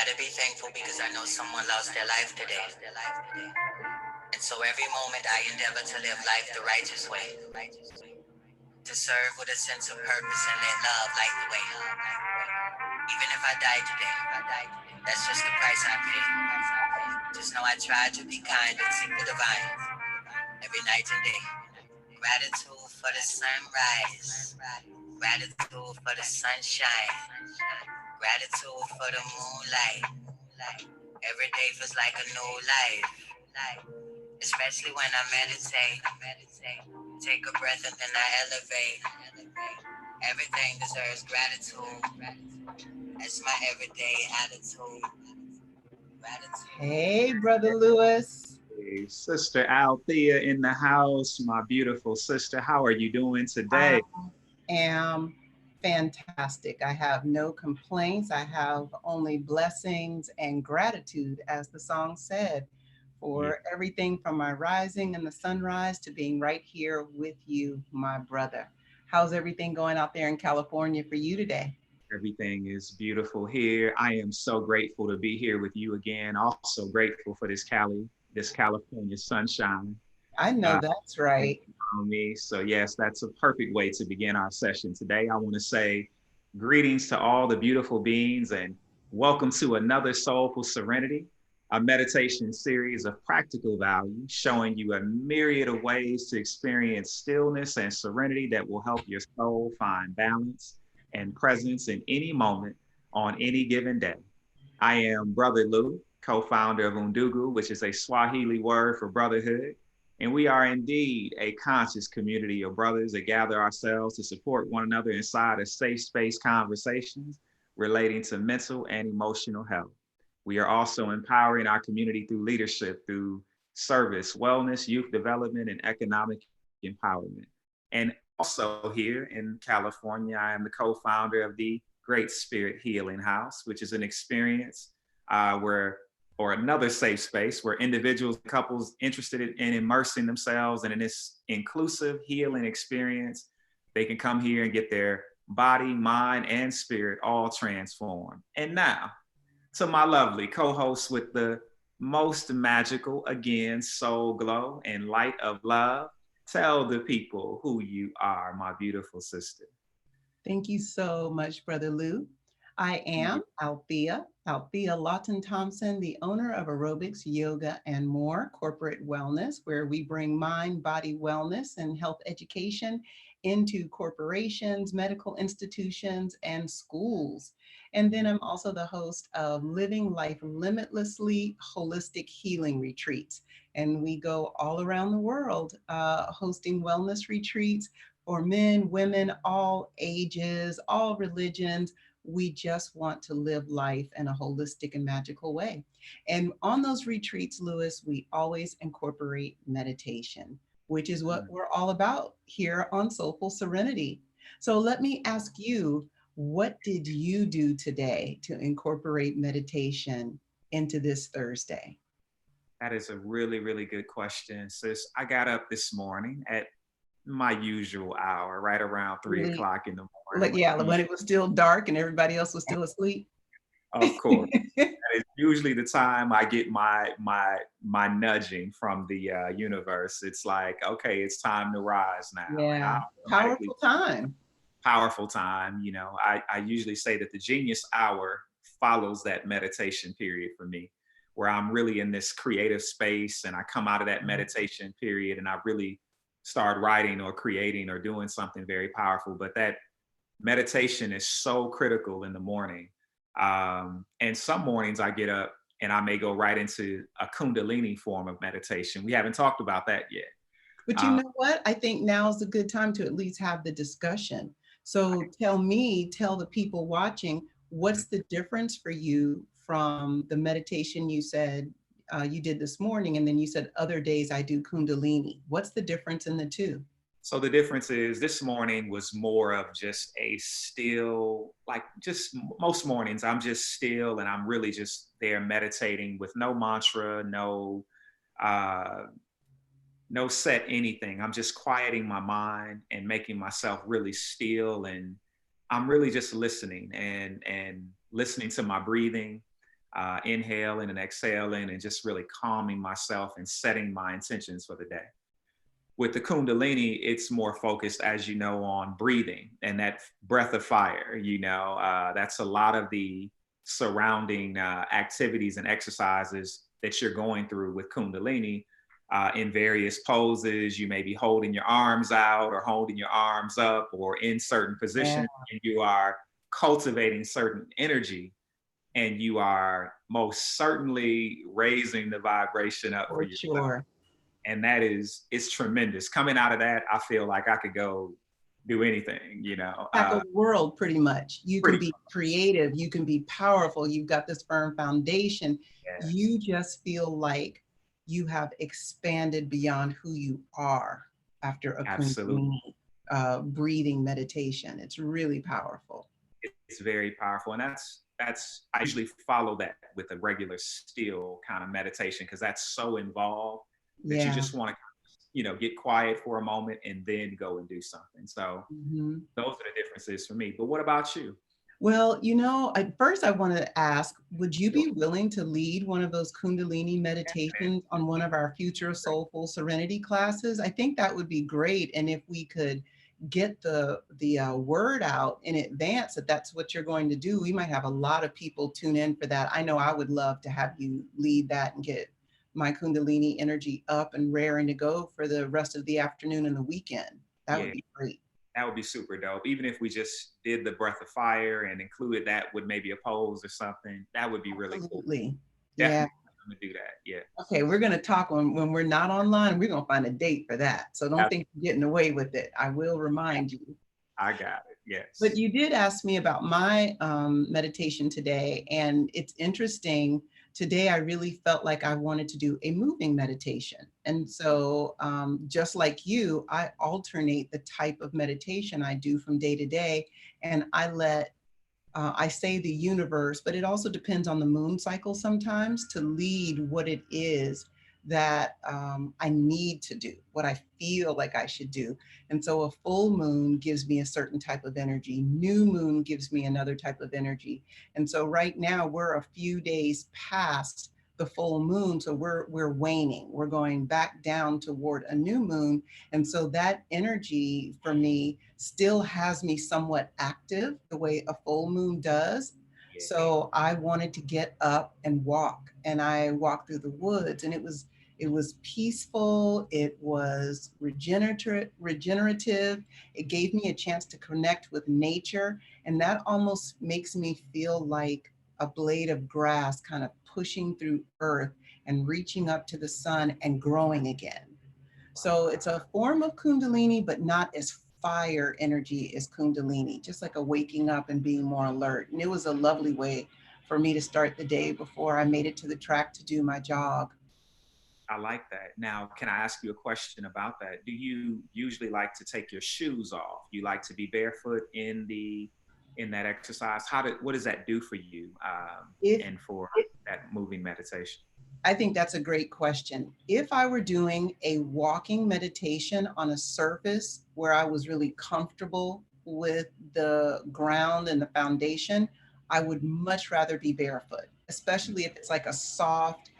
to be thankful because I know someone lost their life today. And so every moment I endeavor to live life the righteous way, to serve with a sense of purpose and let love light the way. Even if I die today, that's just the price I pay. Just know I try to be kind and seek the divine every night and day. Gratitude for the sunrise, gratitude for the sunshine, gratitude for the moonlight. Every day feels like a new life, especially when I meditate. Take a breath and then I elevate. Everything deserves gratitude. That's my everyday attitude. Gratitude. Hey, Brother Lewis. Hey, Sister Althea in the house, my beautiful sister. How are you doing today? Am fantastic. I have no complaints. I have only blessings and gratitude, as the song said, Yeah, for everything from my rising and the sunrise to being right here with you, my brother. How's everything going out there in California for you today? everything is beautiful here. I am so grateful to be here with you again. Also grateful for this California sunshine. I know Uh, that's right. on me. So yes, that's a perfect way to begin our session today. I want to say greetings to all the beautiful beings and welcome to another Soulful Serenity, a meditation series of practical value, showing you a myriad of ways to experience stillness and serenity that will help your soul find balance and presence in any moment on any given day. I am Brother Lou, co-founder of Undugu, which is a Swahili word for brotherhood. And we are indeed a conscious community of brothers that gather ourselves to support one another inside of safe space conversations relating to mental and emotional health. We are also empowering our community through leadership, through service, wellness, youth development, and economic empowerment. And also here in California, I am the co-founder of the Great Spirit Healing House, which is an experience where or another safe space where individuals, couples interested in immersing themselves and in this inclusive healing experience, they can come here and get their body, mind, and spirit all transformed. And now, to my lovely co-host with the most magical, again, soul glow and light of love, tell the people who you are, my beautiful sister. Thank you so much, Brother Lou. I am Althea Lawton Thompson, the owner of Aerobics, Yoga, and More Corporate Wellness, where we bring mind, body wellness and health education into corporations, medical institutions, and schools. And then I'm also the host of Living Life Limitlessly Holistic Healing Retreats. And we go all around the world hosting wellness retreats for men, women, all ages, all religions. We just want to live life in a holistic and magical way. And on those retreats, Lewis, we always incorporate meditation, which is what we're all about here on Soulful Serenity. So let me ask you, what did you do today to incorporate meditation into this Thursday? That is a really, really good question, sis. I got up this morning at my usual hour, right around 3 o'clock in the morning. Like, yeah, when it was still dark and everybody else was still asleep. Of course, that is usually the time I get my nudging from the universe. It's like, okay, it's time to rise now, and I Yeah, automatically powerful time. powerful time. I usually say that the genius hour follows that meditation period for me, where I'm really in this creative space, and I come out of that meditation period, and I really start writing or creating or doing something very powerful. But that meditation is so critical in the morning. And some mornings I get up and I may go right into a Kundalini form of meditation. We haven't talked about that yet. But you Um, know what? I think now is a good time to at least have the discussion. So tell the people watching, what's the difference for you from the meditation you said you did this morning, and then you said other days I do Kundalini. What's the difference in the two? so the difference is this morning was more of just a still, like just most mornings, I'm just still and I'm really just there meditating with no mantra, uh, no set anything. I'm just quieting my mind and making myself really still, and I'm really just listening and listening to my breathing. inhaling and exhaling and just really calming myself and setting my intentions for the day. With the Kundalini, it's more focused, as you know, on breathing and that breath of fire. That's a lot of the surrounding activities and exercises that you're going through with Kundalini in various poses. You may be holding your arms out or holding your arms up or in certain Yeah, positions, and you are cultivating certain energy, and you are most certainly raising the vibration up for for yourself. sure. And that is, it's tremendous. Coming out of that, I feel like I could go do anything, Tackle the world pretty much. You can pretty be much. creative, you can be powerful, you've got this firm foundation. Yes, You just feel like you have expanded beyond who you are after a absolutely. Kundalini breathing meditation. It's really powerful. It's very powerful. And I usually follow that with a regular still kind of meditation because that's so involved that you Yeah. just want to, get quiet for a moment and then go and do something. So Mhm. those are the differences for me. But what about you? Well, at first I wanted to ask, would you Sure. be willing to lead one of those Kundalini meditations on one of our future Soulful Serenity classes? I think that would be great. And if we could get the word out in advance that that's what you're going to do, we might have a lot of people tune in for that. I know I would love to have you lead that and get my Kundalini energy up and raring to go for the rest of the afternoon and the weekend. That would Yeah, be great. that would be super dope. Even if we just did the breath of fire and included that with maybe a pose or something, that would be really cool. Absolutely. Yeah. Definitely gonna do that. Yeah. Okay, we're going to talk when we're not online. We're going to find a date for that. So don't That's, think you're getting away with it. I will remind you. I got it. But Yes. you did ask me about my meditation today, and it's interesting. Today, I really felt like I wanted to do a moving meditation. And so, just like you, I alternate the type of meditation I do from day to day, and I say the universe, but it also depends on the moon cycle sometimes to lead what it is that I need to do, what I feel like I should do. And so a full moon gives me a certain type of energy, new moon gives me another type of energy. And so right now we're a few days past the full moon, so we're waning, we're going back down toward a new moon. And so that energy for me still has me somewhat active the way a full moon does. Yeah. So I wanted to get up and walk, and I walked through the woods, and it was peaceful, it was regenerative. It gave me a chance to connect with nature, and that almost makes me feel like a blade of grass kind of pushing through earth and reaching up to the sun and growing again. So it's a form of Kundalini, but not as fire energy as Kundalini, just like a waking up and being more alert. And it was a lovely way for me to start the day before I made it to the track to do my jog. I like that. Now, can I ask you a question about that? Do you usually like to take your shoes off? You like to be barefoot in that exercise? What does that do for you If and for that moving meditation? I think that's a great question. If I were doing a walking meditation on a surface where I was really comfortable with the ground and the foundation, I would much rather be barefoot, especially if it's like a soft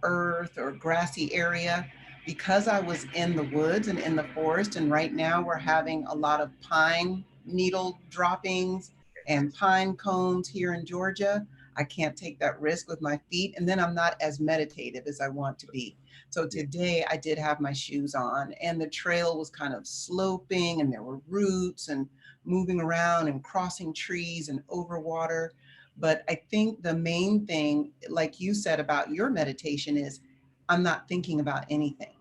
earth or grassy area. Because I was in the woods and in the forest, and right now we're having a lot of pine needle droppings and pine cones here in Georgia. I can't take that risk with my feet. And then I'm not as meditative as I want to be. So Yeah, today I did have my shoes on, and the trail was kind of sloping, and there were roots and moving around and crossing trees and over water. But I think the main thing, like you said about your meditation, is I'm not thinking about anything.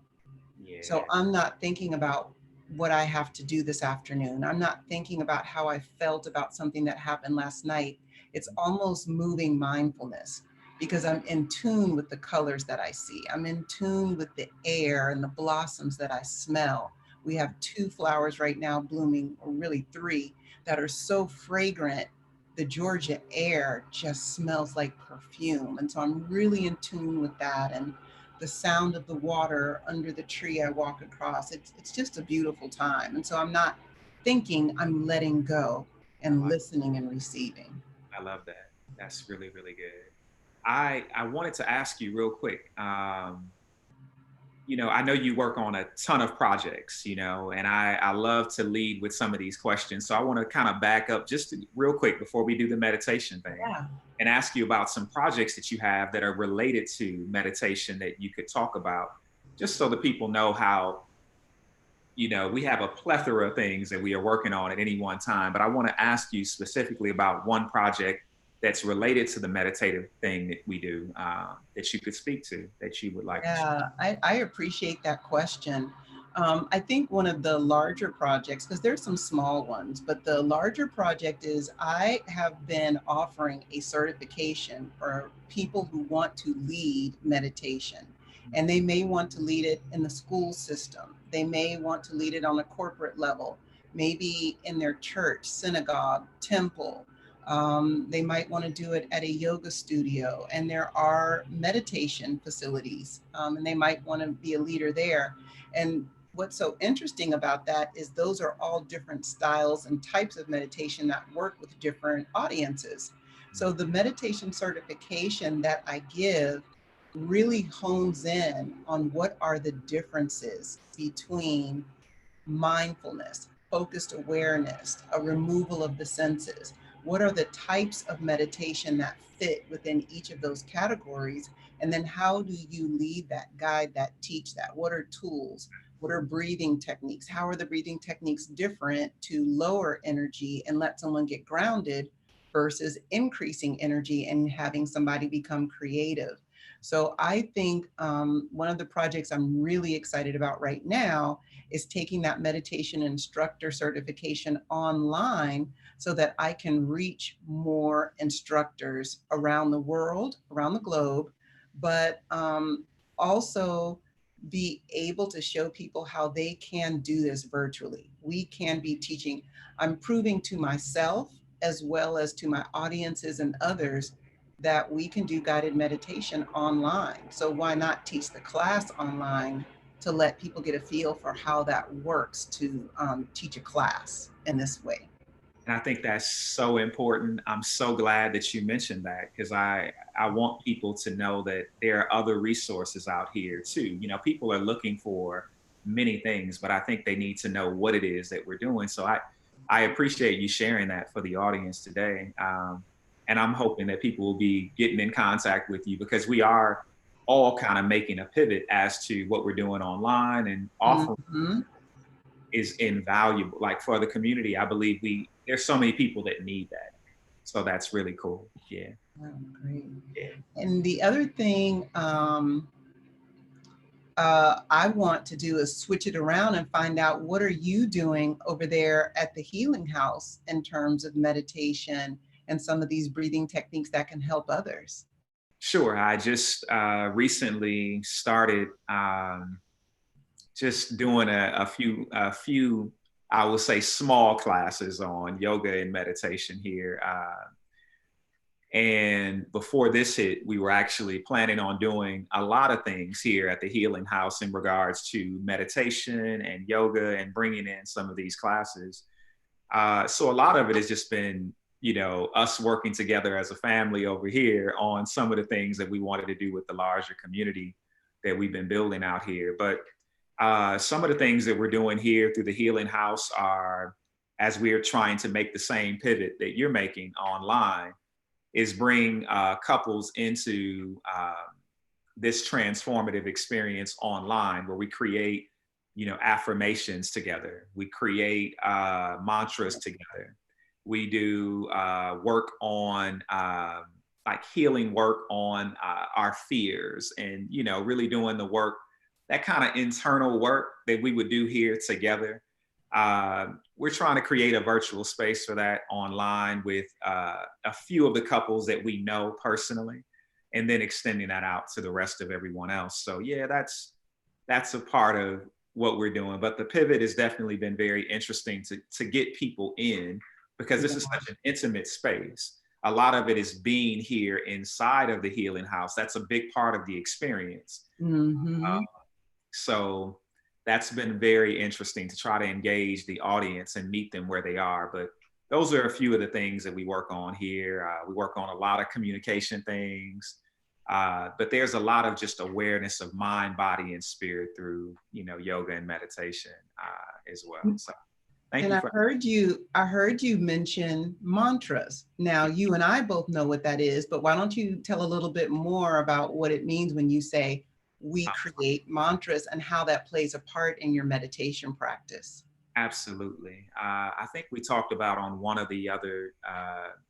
So yeah, I'm not thinking about what I have to do this afternoon. I'm not thinking about how I felt about something that happened last night. It's almost moving mindfulness because I'm in tune with the colors that I see. I'm in tune with the air and the blossoms that I smell. We have two flowers right now blooming, or really three, that are so fragrant. The Georgia air just smells like perfume. And so I'm really in tune with that. And the sound of the water under the tree I walk across. It's just a beautiful time. And so I'm not thinking, I'm letting go I and like. listening and receiving. I love that. That's really, really good. I wanted to ask you real quick. I know you work on a ton of projects, and I love to lead with some of these questions. So I want to kind of back up real quick before we do the meditation thing Yeah. and ask you about some projects that you have that are related to meditation that you could talk about, just so the people know how, we have a plethora of things that we are working on at any one time. But I want to ask you specifically about one project that's related to the meditative thing that we do, that you could speak to, that you would like to share. Yeah, I appreciate that question. I think one of the larger projects, because there's some small ones, but the larger project is I have been offering a certification for people who want to lead meditation. And they may want to lead it in the school system. They may want to lead it on a corporate level, maybe in their church, synagogue, temple. They might want to do it at a yoga studio, and there are meditation facilities, and they might want to be a leader there. And what's so interesting about that is those are all different styles and types of meditation that work with different audiences. So the meditation certification that I give really hones in on what are the differences between mindfulness, focused awareness, a removal of the senses. What are the types of meditation that fit within each of those categories? And then how do you lead that, guide that, teach that? What are tools? What are breathing techniques? How are the breathing techniques different to lower energy and let someone get grounded versus increasing energy and having somebody become creative? So I think one of the projects I'm really excited about right now is taking that meditation instructor certification online so that I can reach more instructors around the world, around the globe, but also be able to show people how they can do this virtually. We can be teaching. I'm proving to myself as well as to my audiences and others that we can do guided meditation online. So why not teach the class online to let people get a feel for how that works to teach a class in this way? And I think that's so important. I'm so glad that you mentioned that, because I want people to know that there are other resources out here too. People are looking for many things, but I think they need to know what it is that we're doing. So I appreciate you sharing that for the audience today. And I'm hoping that people will be getting in contact with you, because we are all kind of making a pivot as to what we're doing online and offering Mm-hmm. is invaluable. Like for the community, I believe there's so many people that need that. So that's really cool. Yeah. Oh, great. Yeah. And the other thing I want to do is switch it around and find out what are you doing over there at the Healing House in terms of meditation and some of these breathing techniques that can help others. Sure. I just recently started just doing a few, I will say, small classes on yoga and meditation here. And before this hit, we were actually planning on doing a lot of things here at the Healing House in regards to meditation and yoga and bringing in some of these classes. So a lot of it has just been, us working together as a family over here on some of the things that we wanted to do with the larger community that we've been building out here. But some of the things that we're doing here through the Healing House are, as we are trying to make the same pivot that you're making online, is bring couples into this transformative experience online where we create, affirmations together. We create mantras together. We do work on like healing work on our fears, and really doing the work, that kind of internal work that we would do here together. We're trying to create a virtual space for that online with a few of the couples that we know personally, and then extending that out to the rest of everyone else. So yeah, that's a part of what we're doing. But the pivot has definitely been very interesting to get people in, because this is such an intimate space. A lot of it is being here inside of the Healing House. That's a big part of the experience. Mm-hmm. So that's been very interesting to try to engage the audience and meet them where they are. But those are a few of the things that we work on here. We work on a lot of communication things. But there's a lot of just awareness of mind, body, and spirit through, yoga and meditation as well. So thank And you for. I heard you mention mantras. Now, you and I both know what that is, but why don't you tell a little bit more about what it means when you say we create mantras and how that plays a part in your meditation practice? Absolutely. I think we talked about on one of the other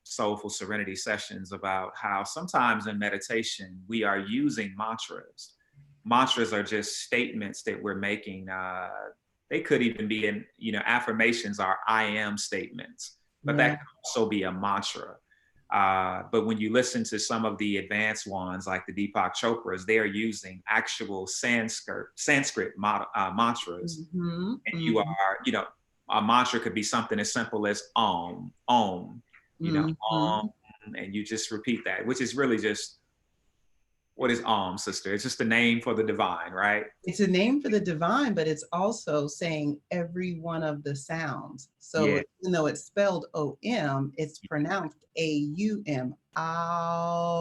Soulful Serenity sessions about how sometimes in meditation we are using mantras. Mantras are just statements that we're making. They could even be in, affirmations are I am statements, but that Yeah. could also be a mantra. But when you listen to some of the advanced ones, like the Deepak Chopras, they are using actual Sanskrit mantras, Mm-hmm, and you mm-hmm, are, a mantra could be something as simple as om, mm-hmm. and you just repeat that, which is really just what is om, sister? It's just the name for the divine, right? It's a name for the divine, but it's also saying every one of the sounds. So Yeah, even though it's spelled O-M, it's pronounced A-U-M.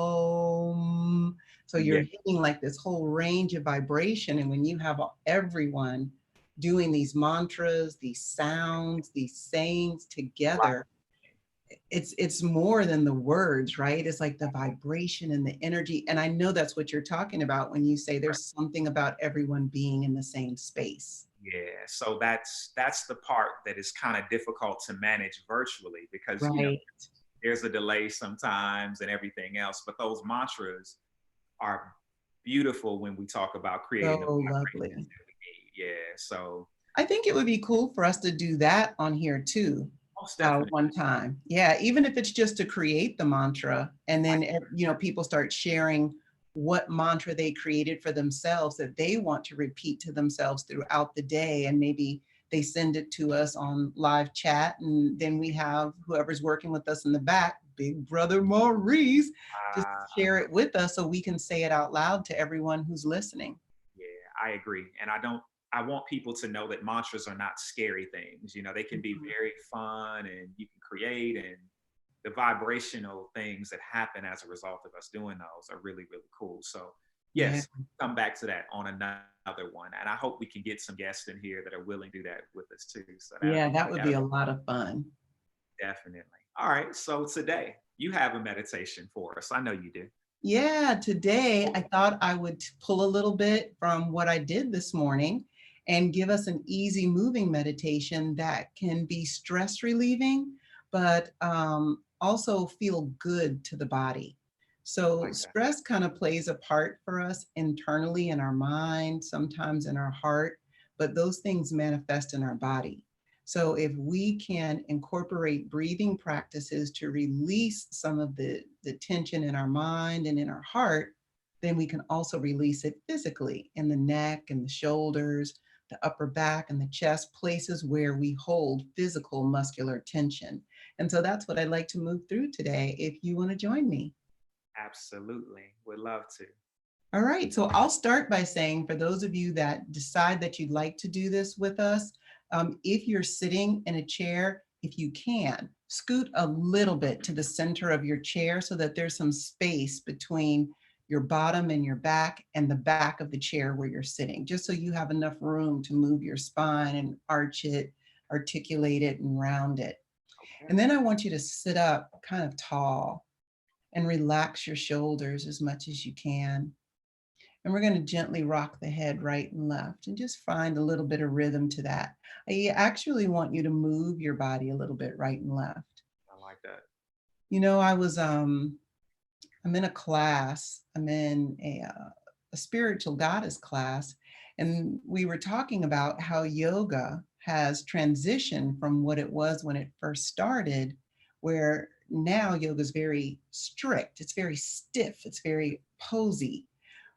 Aum. So you're yeah, hitting like this whole range of vibration. And when you have everyone doing these mantras, these sounds, these sayings right. together, it's more than the words, right? It's like the vibration and the energy. And I know that's what you're talking about when you say there's something about everyone being in the same space. Yeah, so that's the part that is kind of difficult to manage virtually because Right. there's a delay sometimes and everything else. But those mantras are beautiful when we talk about creating the So vibrations lovely. that we need. Yeah, so I think it would be cool for us to do that on here too. most definitely. One time. Yeah, even if it's just to create the mantra and I, then people start sharing what mantra they created for themselves that they want to repeat to themselves throughout the day, and maybe they send it to us on live chat, and then we have whoever's working with us in the back, Big Brother Maurice, just share it with us so we can say it out loud to everyone who's listening. yeah, I agree. And I want people to know that mantras are not scary things. They can be Mhm. very fun and you can create, and the vibrational things that happen as a result of us doing those are really, really cool. So Yeah. yes, come back to that on another one. And I hope we can get some guests in here that are willing to do that with us too. So Yeah, that would be a lot of fun. definitely. All right. So today you have a meditation for us. I know you do. Yeah, today I thought I would pull a little bit from what I did this morning and give us an easy moving meditation that can be stress relieving, but also feel good to the body. I So, like that. stress kind of plays a part for us internally in our mind, sometimes in our heart, but those things manifest in our body. So if we can incorporate breathing practices to release some of the tension in our mind and in our heart, then we can also release it physically in the neck and the shoulders, the upper back and the chest, places where we hold physical muscular tension. And so that's what I'd like to move through today if you want to join me. Absolutely. Would love to. All right, so I'll start by saying for those of you that decide that you'd like to do this with us, if you're sitting in a chair, if you can, scoot a little bit to the center of your chair so that there's some space between your bottom and your back and the back of the chair where you're sitting, just so you have enough room to move your spine and arch it, articulate it, and round it. And Okay. then I want you to sit up kind of tall and relax your shoulders as much as you can. And we're going to gently rock the head right and left and just find a little bit of rhythm to that. I actually want you to move your body a little bit right and left. I like that. I'm in a class, I'm in a spiritual goddess class, and we were talking about how yoga has transitioned from what it was when it first started, where now yoga is very strict, it's very stiff, it's very posy.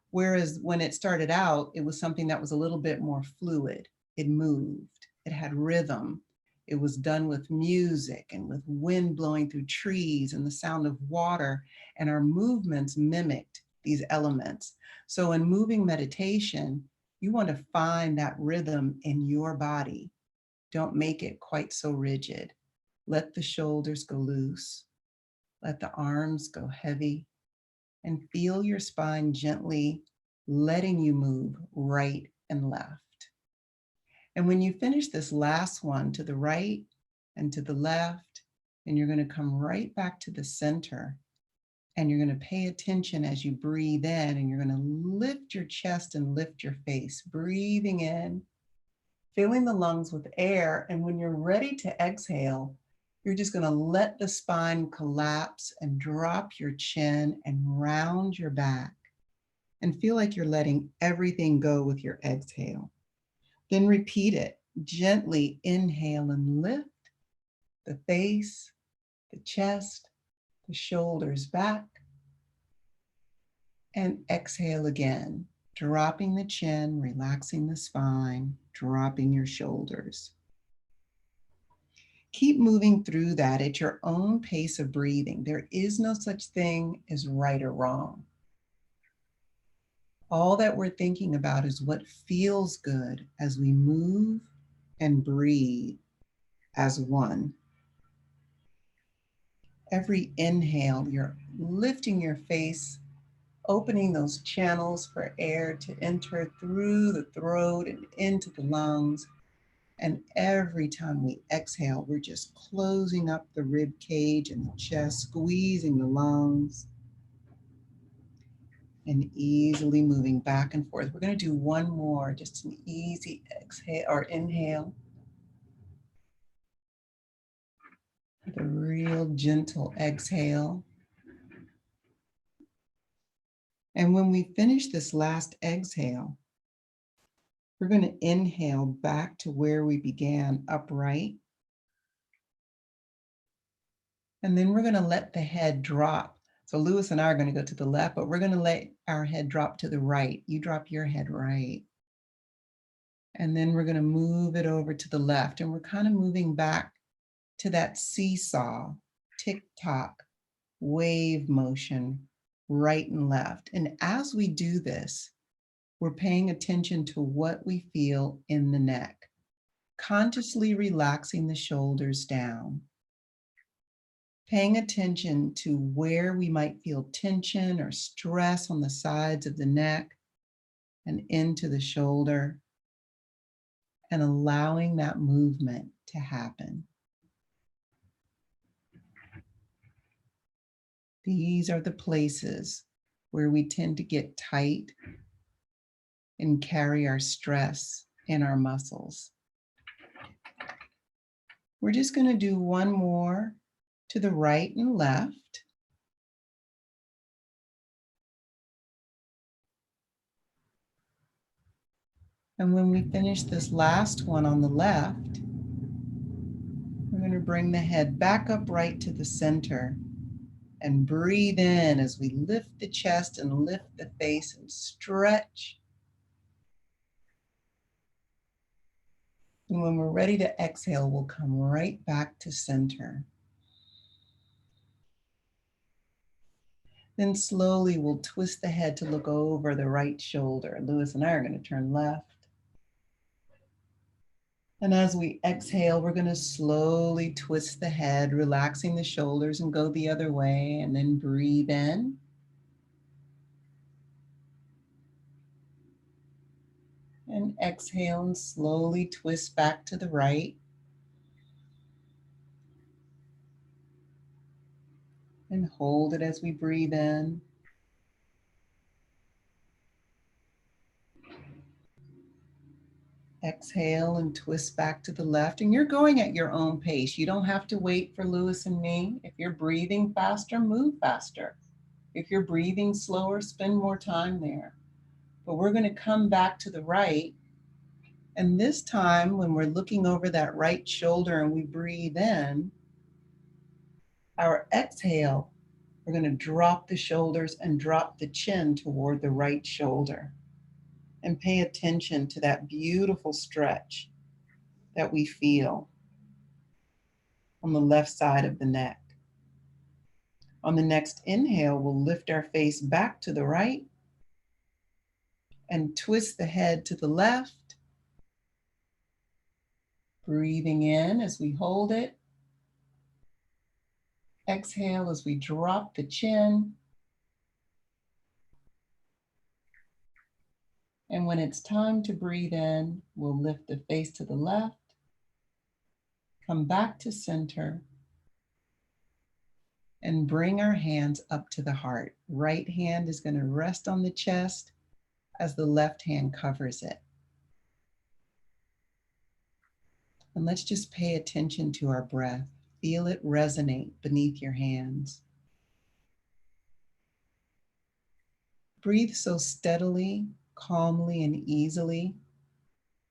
Whereas when it started out, it was something that was a little bit more fluid. It moved, it had rhythm. It was done with music and with wind blowing through trees and the sound of water, and our movements mimicked these elements. So, in moving meditation, you want to find that rhythm in your body. Don't make it quite so rigid. Let the shoulders go loose, let the arms go heavy, and feel your spine gently letting you move right and left. And when you finish this last one, to the right and to the left, and you're going to come right back to the center, and you're going to pay attention as you breathe in, and you're going to lift your chest and lift your face, breathing in, filling the lungs with air. And when you're ready to exhale, you're just going to let the spine collapse and drop your chin and round your back and feel like you're letting everything go with your exhale. Then repeat it. Gently inhale and lift the face, the chest, the shoulders back, and exhale again, dropping the chin, relaxing the spine, dropping your shoulders. Keep moving through that at your own pace of breathing. There is no such thing as right or wrong. All that we're thinking about is what feels good as we move and breathe as one. Every inhale, you're lifting your face, opening those channels for air to enter through the throat and into the lungs. And every time we exhale, we're just closing up the rib cage and the chest, squeezing the lungs, and easily moving back and forth. We're going to do one more, just an easy exhale or inhale with a real gentle exhale. And when we finish this last exhale, we're going to inhale back to where we began, upright. And then we're going to let the head drop. So Lewis and I are going to go to the left, but we're going to let our head drop to the right. You drop your head right. And then we're going to move it over to the left. And we're kind of moving back to that seesaw, tick-tock, wave motion, right and left. And as we do this, we're paying attention to what we feel in the neck, consciously relaxing the shoulders down, paying attention to where we might feel tension or stress on the sides of the neck and into the shoulder, and allowing that movement to happen. These are the places where we tend to get tight and carry our stress in our muscles. We're just going to do one more to the right and left. And when we finish this last one on the left, we're going to bring the head back up right to the center and breathe in as we lift the chest and lift the face and stretch. And when we're ready to exhale, we'll come right back to center. Then slowly we'll twist the head to look over the right shoulder. Lewis and I are going to turn left. And as we exhale, we're going to slowly twist the head, relaxing the shoulders, and go the other way, and then breathe in. And exhale and slowly twist back to the right. And hold it as we breathe in. Exhale and twist back to the left. And you're going at your own pace. You don't have to wait for Lewis and me. If you're breathing faster, move faster. If you're breathing slower, spend more time there. But we're going to come back to the right. And this time, when we're looking over that right shoulder and we breathe in, our exhale, we're going to drop the shoulders and drop the chin toward the right shoulder. And pay attention to that beautiful stretch that we feel on the left side of the neck. On the next inhale, we'll lift our face back to the right and twist the head to the left. Breathing in as we hold it. Exhale as we drop the chin. And when it's time to breathe in, we'll lift the face to the left, come back to center, and bring our hands up to the heart. Right hand is going to rest on the chest as the left hand covers it. And let's just pay attention to our breath. Feel it resonate beneath your hands. Breathe so steadily, calmly, and easily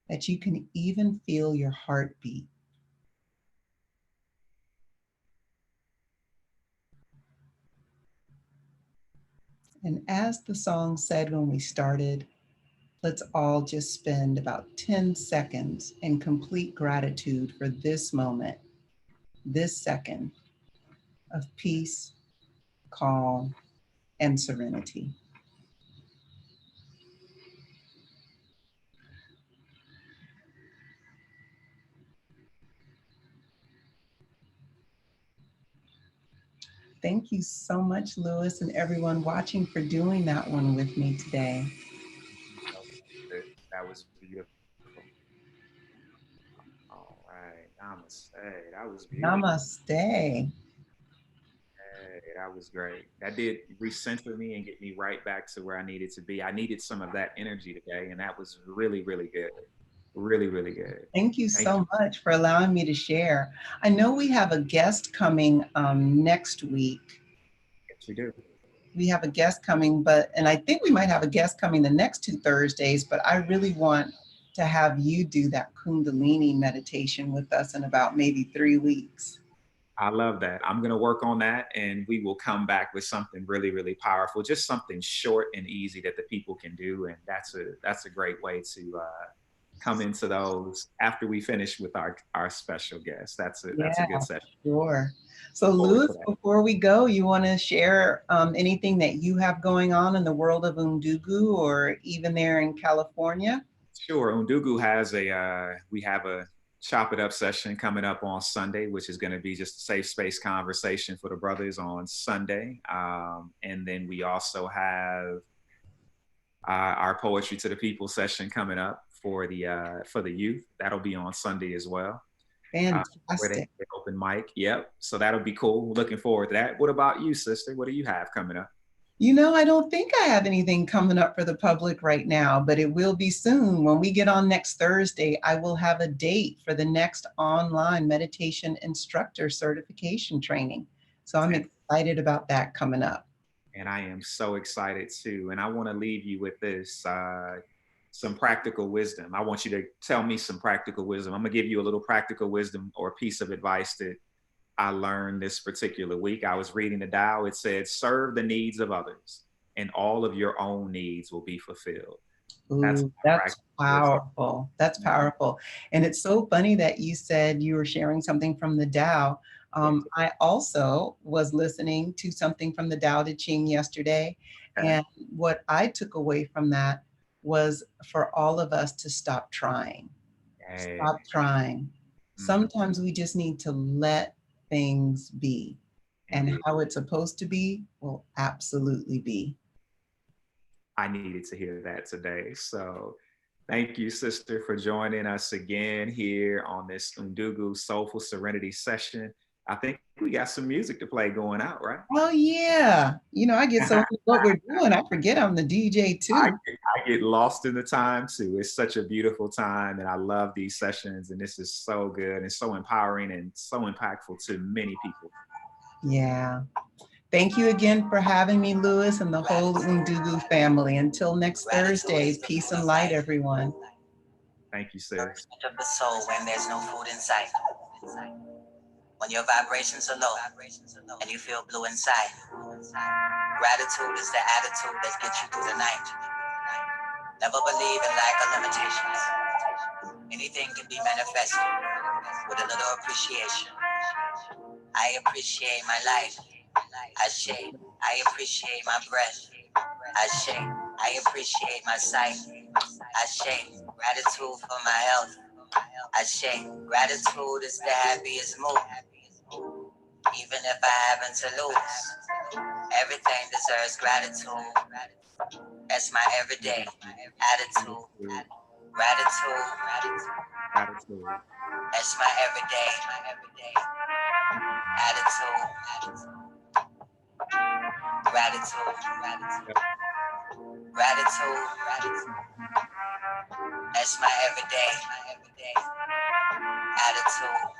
that you can even feel your heartbeat. And as the song said when we started, let's all just spend about 10 seconds in complete gratitude for this moment, this second of peace, calm, and serenity. Thank you so much, Lewis, and everyone watching for doing that one with me today. Thank you so much. That was beautiful. All right. Namaste. That was beautiful. Namaste. Hey, that was great. That did recenter me and get me right back to where I needed to be. I needed some of that energy today, and that was really, really good. Really, really good. Thank you Thank you. so much for allowing me to share. I know we have a guest coming next week. Yes, we do. We have a guest coming, and I think we might have a guest coming the next 2 Thursdays, but I really want to have you do that Kundalini meditation with us in about maybe 3 weeks. I love that. I'm going to work on that, and we will come back with something really, really powerful. Just something short and easy that the people can do, and that's a great way to come into those after we finish with our special guest. That's a Yeah, good session. sure. So, Look forward to Louis, that. before we go, you want to share anything that you have going on in the world of Undugu or even there in California? Sure. Undugu has we have a chop it up session coming up on Sunday, which is going to be just a safe space conversation for the brothers on Sunday. And then we also have our poetry to the people session coming up for the youth. That'll be on Sunday as well. Where they Fantastic. get open mic. Yep. So that'll be cool. Looking forward to that. What about you, sister? What do you have coming up? You know, I don't think I have anything coming up for the public right now, but it will be soon. When we get on next Thursday, I will have a date for the next online meditation instructor certification training. So I'm excited about that coming up. And I am so excited too. And I want to leave you with this some practical wisdom. I want you to tell me some practical wisdom. I'm going to give you a little practical wisdom or piece of advice that I learned this particular week. I was reading the Tao. It said, serve the needs of others, and all of your own needs will be fulfilled. That's Ooh, my that's practical wisdom. powerful. That's powerful. And it's so funny that you said you were sharing something from the Tao. Yes. I also was listening to something from the Tao Te Ching yesterday. Okay. And what I took away from that was for all of us to stop trying. Hey. Stop trying. Mm, Sometimes we just need to let things be. And indeed. how it's supposed to be will absolutely be. I needed to hear that today. So thank you, sister, for joining us again here on this Undugu Soulful Serenity session. I think we got some music to play going out, right? Oh yeah. You know, I get so into what we're doing, I forget I'm the DJ I, too. I get lost in the time too. It's such a beautiful time, and I love these sessions. And this is so good and so empowering and so impactful to many people. Yeah. Thank you again for having me, Lewis, and the whole Undugu family. Until next Thursday, peace and light, everyone. Thank you, sis. Nourishment of the soul when there's no food in sight. When your vibrations are low and you feel blue inside. Gratitude is the attitude that gets you through the night. Never believe in lack of limitations. Anything can be manifested with a little appreciation. I appreciate my life. I appreciate my breath. I appreciate my sight. Gratitude for my health. Gratitude is the happiest mood. Even if I happen to lose. Everything deserves gratitude. That's my everyday attitude. Gratitude. Gratitude. That's my everyday attitude. Gratitude. Gratitude. That's my everyday attitude.